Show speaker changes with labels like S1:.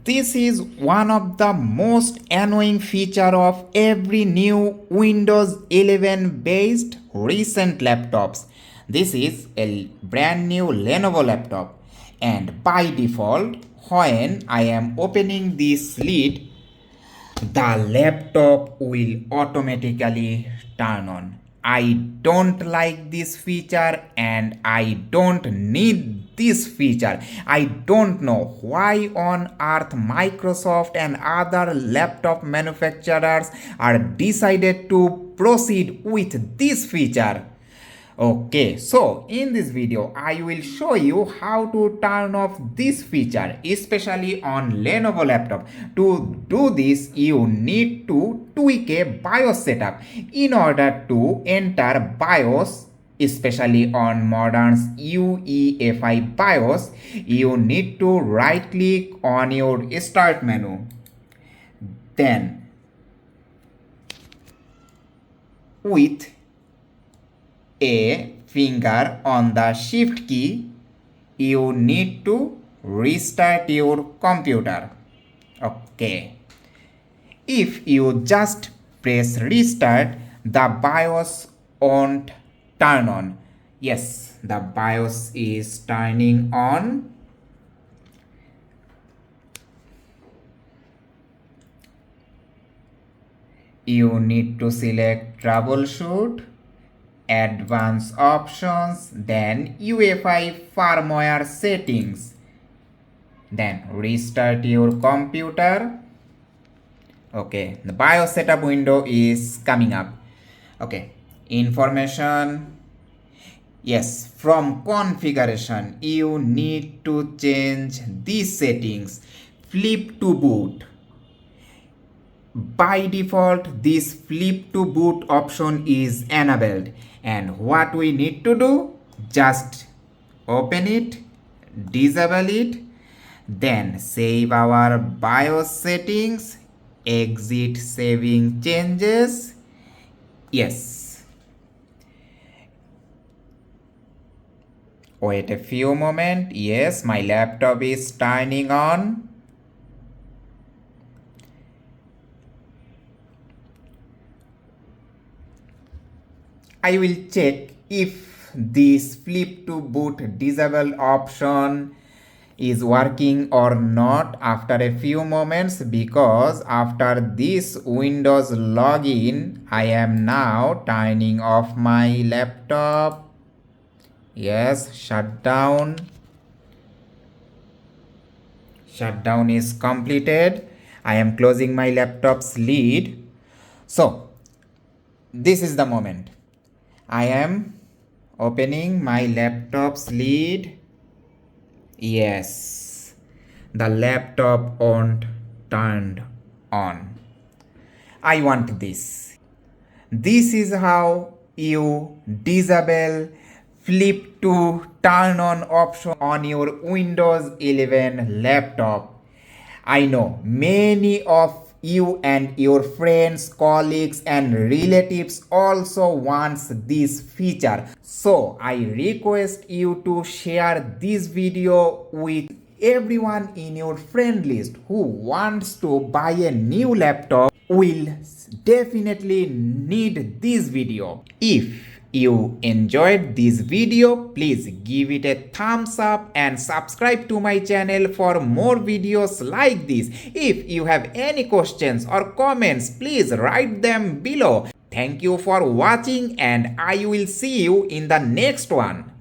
S1: This is one of the most annoying feature of every new Windows 11 based recent laptops. This is a brand new Lenovo laptop, and by default when I am opening this lid, the laptop will automatically turn on. I don't like this feature and I don't need this feature. I don't know why on earth Microsoft and other laptop manufacturers are decided to proceed with this feature. Okay, so in this video I will show you how to turn off this feature, especially on Lenovo laptop. To do this, you need to tweak a BIOS setup. In order to enter BIOS, especially on modern UEFI BIOS, you need to right click on your start menu. Then with a finger on the shift key, you need to restart your computer. Okay. If you just press restart, the BIOS won't turn on. Yes, the BIOS is turning on. You need to select troubleshoot, advanced options, then UEFI firmware settings, then restart your computer. Okay, the BIOS setup window is coming up. Okay, information. Yes, from configuration you need to change these settings. Flip to boot. By default this flip to boot option is enabled, and what we need to do, just open it, disable it, then save our BIOS settings, exit saving changes. Yes, wait a few moments. Yes, my laptop is turning on. I will check if this flip to boot disable option is working or not after a few moments, because after this Windows login I am now turning off my laptop. Yes, shutdown is completed. I am closing my laptop's lid. So this is the moment. I am opening my laptop's lid. Yes, the laptop won't turned on. I want this. This is how you disable flip to turn on option on your Windows 11 laptop. I know many of you and your friends, colleagues and relatives also wants this feature. So I request you to share this video with everyone in your friend list who wants to buy a new laptop will definitely need this video. If you enjoyed this video, please give it a thumbs up and subscribe to my channel for more videos like this. If you have any questions or comments, please write them below. Thank you for watching and I will see you in the next one.